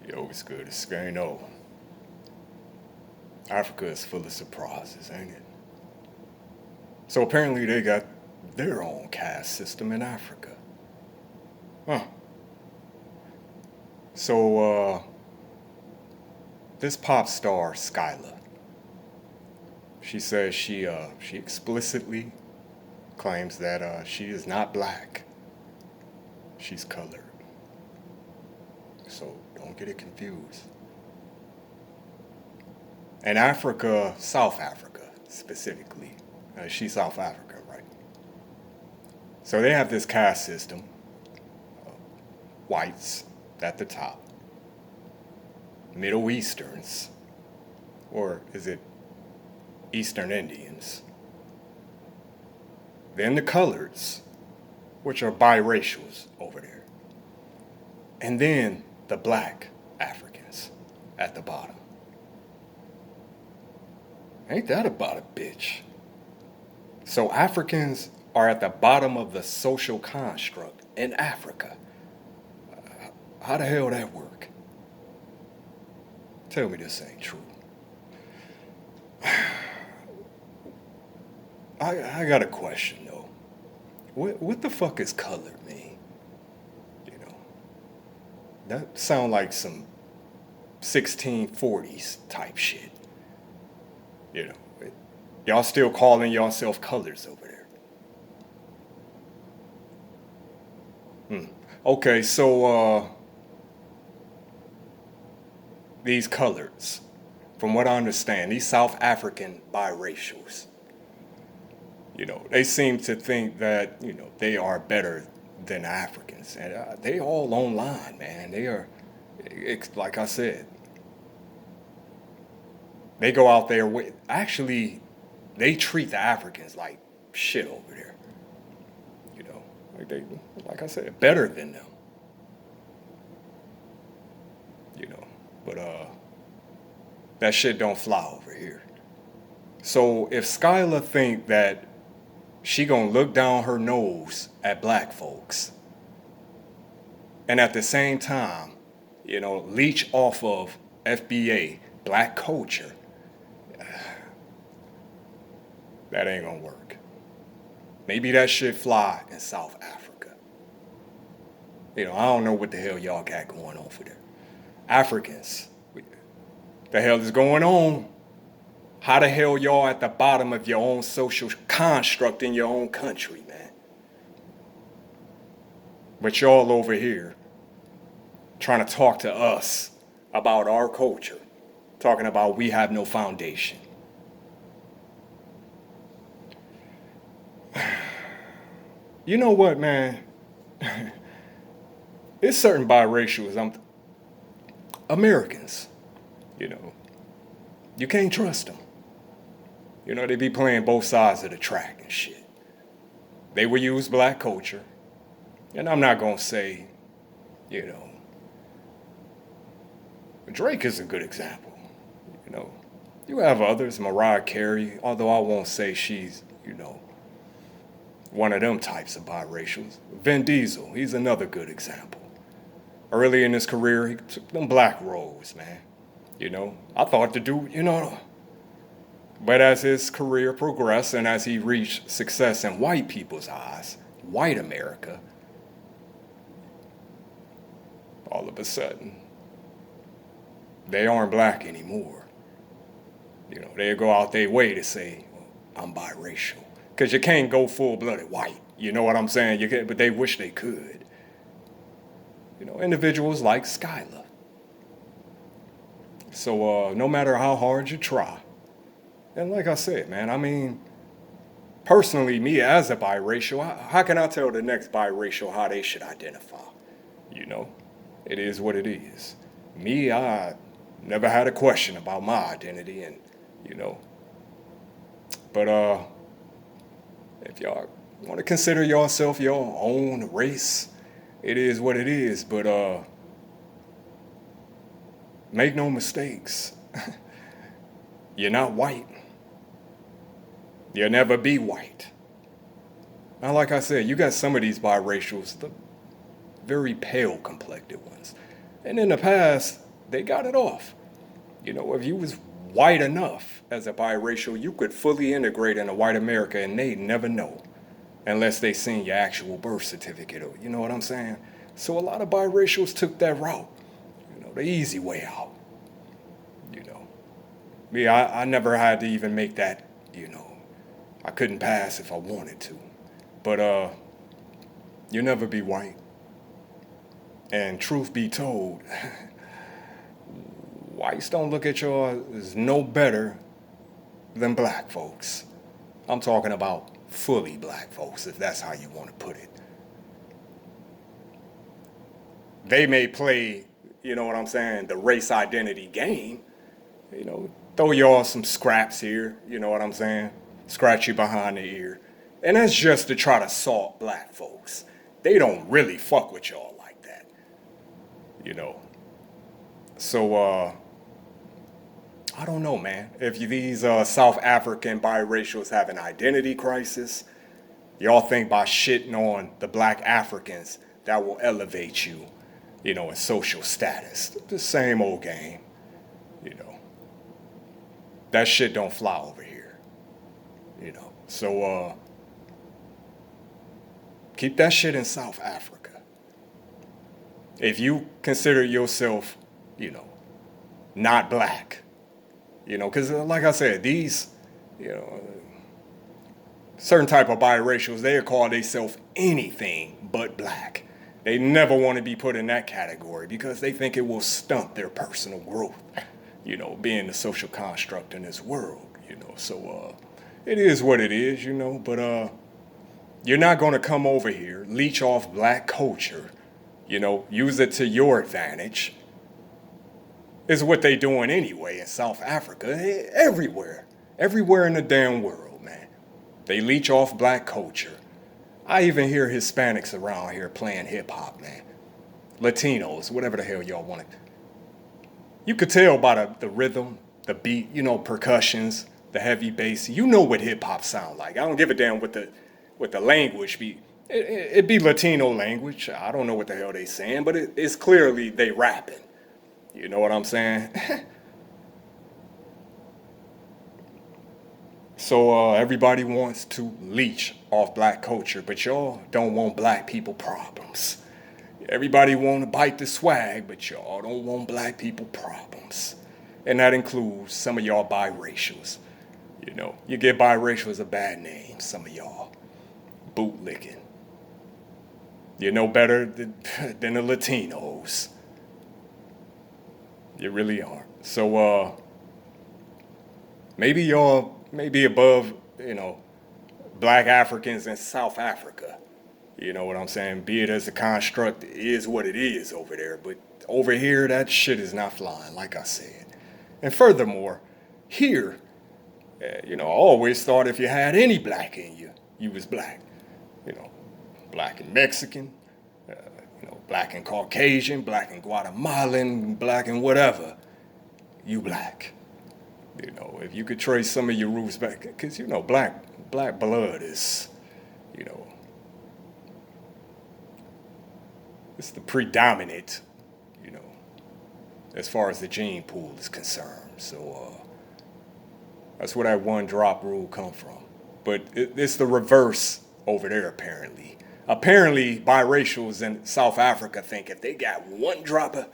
Yo, it's good. It's Skyla. Africa is full of surprises, ain't it? So apparently they got their own caste system in Africa. Huh. So, this pop star, Skyla, she says she explicitly claims that she is not black. She's colored. So don't get it confused. And Africa, South Africa specifically, she's South Africa, right? So they have this caste system, whites at the top, Middle Easterns, or is it Eastern Indians? Then the coloreds, which are biracials over there. And then the black Africans at the bottom. Ain't that about a bitch? So Africans are at the bottom of the social construct in Africa. How the hell that work? Tell me this ain't true. I got a question though. What the fuck is colored mean? You know, that sound like some 1640s type shit. You know, y'all still calling yourself colors over there. Okay, so these coloreds, from what I understand, these South African biracials, you know, they seem to think that, you know, they are better than Africans. And they all online, man. They are, like I said, they go out there with, actually, they treat the Africans like shit over there. You know, like I said, better than them. You know, but that shit don't fly over here. So if Skyla think that she gonna look down her nose at black folks, and at the same time, you know, leech off of FBA, black culture, that ain't gonna work. Maybe that shit fly in South Africa. You know, I don't know what the hell y'all got going on for there. Africans, the hell is going on? How the hell y'all at the bottom of your own social construct in your own country, man? But y'all over here trying to talk to us about our culture, talking about we have no foundation. You know what, man? It's certain biracials, Americans, you know, you can't trust them. You know, they be playing both sides of the track and shit. They will use black culture, and I'm not gonna say, you know, Drake is a good example. You know, you have others, Mariah Carey, although I won't say she's, you know, one of them types of biracials. Vin Diesel, he's another good example. Early in his career, he took them black roles, man. You know, I thought the dude, you know, but as his career progressed and as he reached success in white people's eyes, white America, all of a sudden, they aren't black anymore. You know, they go out their way to say, well, I'm biracial. Because you can't go full-blooded white. You know what I'm saying? You can, but they wish they could. You know, individuals like Skyla. So no matter how hard you try, and like I said, man, I mean, personally, me as a biracial, how can I tell the next biracial how they should identify? You know, it is what it is. Me, I never had a question about my identity, and, you know, but if y'all want to consider yourself your own race, it is what it is, but make no mistakes. You're not white. You'll never be white. Now, like I said, you got some of these biracials, the very pale complected ones. And in the past, They got it off. You know, if you was white enough as a biracial, you could fully integrate in a white America and they'd never know unless they seen your actual birth certificate. Or, you know what I'm saying? So a lot of biracials took that route, you know, the easy way out. You know, me, I never had to even make that, you know, I couldn't pass if I wanted to. But you'll never be white. And truth be told, whites don't look at y'all as no better than black folks. I'm talking about fully black folks, if that's how you want to put it. They may play, you know what I'm saying, the race identity game, you know, throw y'all some scraps here, you know what I'm saying, scratch you behind the ear. And that's just to try to salt black folks. They don't really fuck with y'all like that, you know. So, I don't know, man. If these South African biracials have an identity crisis, y'all think by shitting on the black Africans that will elevate you, you know, in social status. The same old game, you know. That shit don't fly over here, you know. So, keep that shit in South Africa. If you consider yourself, you know, not black, you know, because like I said, these, you know, certain type of biracials, they call themselves anything but black. They never want to be put in that category because they think it will stunt their personal growth, you know, being the social construct in this world, you know. So it is what it is, you know, but you're not going to come over here, leech off black culture, you know, use it to your advantage. Is what they doing anyway in South Africa, everywhere in the damn world, man. They leech off black culture. I even hear Hispanics around here playing hip hop, man. Latinos, whatever the hell y'all want it. You could tell by the rhythm, the beat, you know, percussions, the heavy bass. You know what hip hop sound like. I don't give a damn what the language be. It be Latino language. I don't know what the hell they saying, but it's clearly they rapping. You know what I'm saying? So everybody wants to leech off black culture, but y'all don't want black people problems. Everybody want to bite the swag, but y'all don't want black people problems. And that includes some of y'all biracials. You know, you give biracials a bad name, some of y'all. Bootlicking. You're no better than the Latinos. You really aren't. So maybe y'all may be above, you know, black Africans in South Africa. You know what I'm saying? Be it as a construct, it is what it is over there. But over here, that shit is not flying, like I said. And furthermore, here, you know, I always thought if you had any black in you, you was black. You know, black and Mexican, you know, black and Caucasian, black and Guatemalan, black and whatever, you black. You know, if you could trace some of your roots back, because, you know, black blood is, you know, it's the predominant, you know, as far as the gene pool is concerned. So that's where that one drop rule come from. But it's the reverse over there, apparently. Apparently, biracials in South Africa think if they got one drop of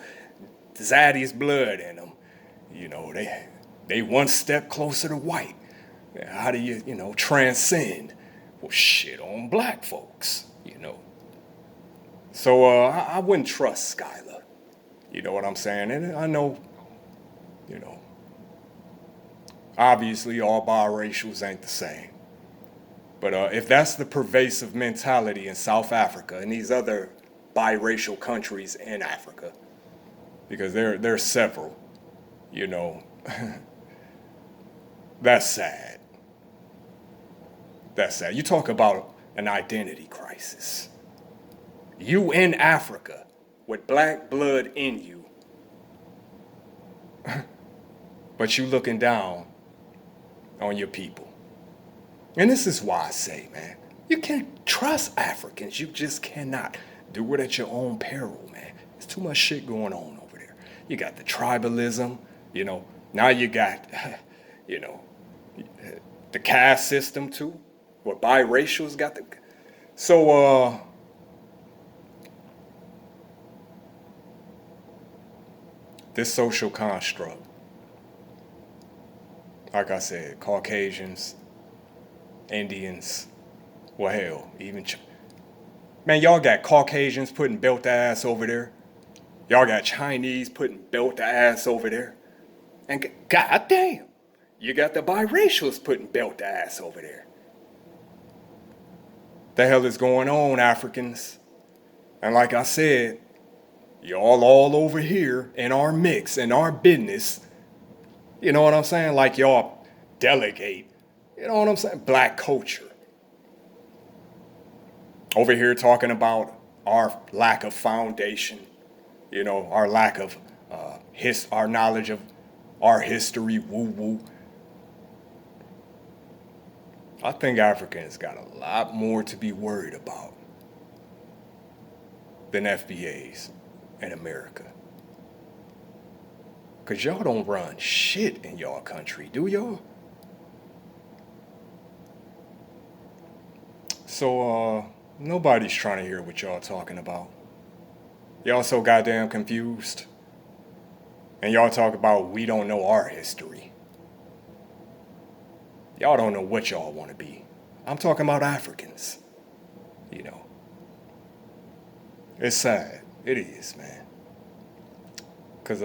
Zaddy's blood in them, you know, they one step closer to white. How do you, you know, transcend? Well, shit on black folks, you know. So I wouldn't trust Skyla. You know what I'm saying? And I know, you know, obviously all biracials ain't the same. But if that's the pervasive mentality in South Africa and these other biracial countries in Africa, because there are several, you know, that's sad. That's sad. You talk about an identity crisis. You in Africa with black blood in you, but you looking down on your people. And this is why I say, man, you can't trust Africans. You just cannot. Do it at your own peril, man. There's too much shit going on over there. You got the tribalism, you know. Now you got, you know, the caste system too, where biracials got the. So, this social construct, like I said, Caucasians, Indians, well, hell, even. Man, y'all got Caucasians putting belt ass over there. Y'all got Chinese putting belt ass over there. And goddamn, you got the biracials putting belt ass over there. The hell is going on, Africans? And like I said, y'all all over here in our mix, in our business. You know what I'm saying? Like y'all delegate. You know what I'm saying? Black culture. Over here talking about our lack of foundation, you know, our lack of our knowledge of our history, woo woo. I think Africans got a lot more to be worried about than FBAs in America. Because y'all don't run shit in y'all country, do y'all? So, nobody's trying to hear what y'all talking about. Y'all so goddamn confused. And y'all talk about we don't know our history. Y'all don't know what y'all want to be. I'm talking about Africans. You know. It's sad. It is, man. Because,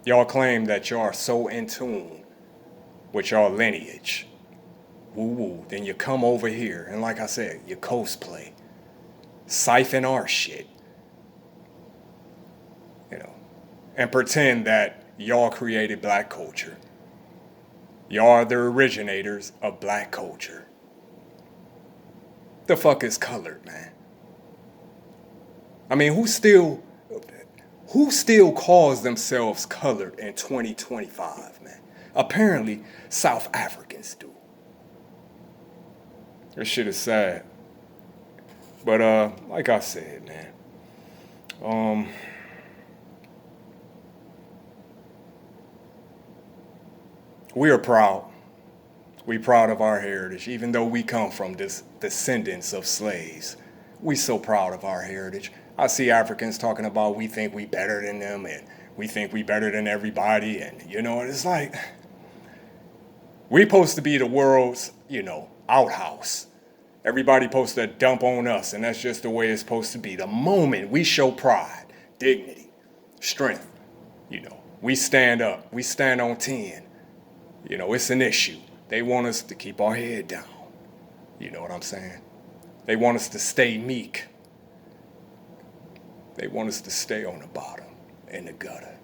y'all claim that y'all are so in tune with y'all lineage. Woo-woo. Then you come over here, and like I said, you cosplay. Siphon our shit. You know. And pretend that y'all created black culture. Y'all are the originators of black culture. The fuck is colored, man? I mean, who still calls themselves colored in 2025, man? Apparently, South Africans do. This shit is sad. But like I said, man, we are proud. We proud of our heritage, even though we come from descendants of slaves. We so proud of our heritage. I see Africans talking about we think we better than them and we think we better than everybody, and you know, it's like we supposed to be the world's, you know, outhouse. Everybody supposed to dump on us, and that's just the way it's supposed to be. The moment we show pride, dignity, strength, you know, we stand up, we stand on 10. You know, it's an issue. They want us to keep our head down. You know what I'm saying? They want us to stay meek. They want us to stay on the bottom, in the gutter.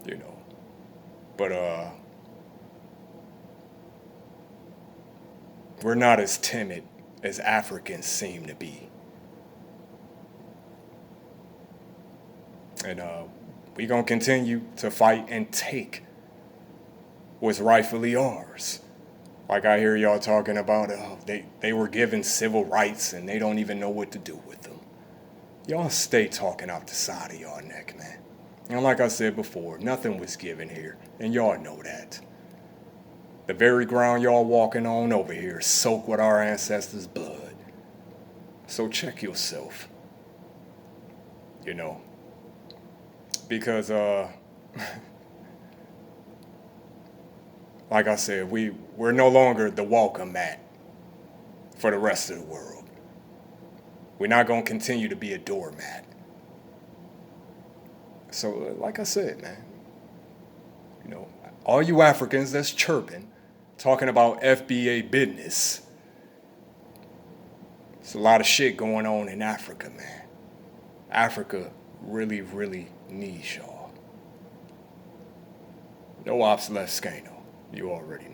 You know. But we're not as timid as Africans seem to be. And we're going to continue to fight and take what's rightfully ours. Like I hear y'all talking about, they were given civil rights and they don't even know what to do with them. Y'all stay talking out the side of y'all neck, man. And like I said before, nothing was given here, and y'all know that. The very ground y'all walking on over here is soaked with our ancestors' blood. So check yourself. You know. Because, like I said, we're no longer the welcome mat for the rest of the world. We're not going to continue to be a doormat. So, like I said, man, you know, all you Africans that's chirping, talking about FBA business, there's a lot of shit going on in Africa, man. Africa really, really needs y'all. No ops left Skyla. You already know.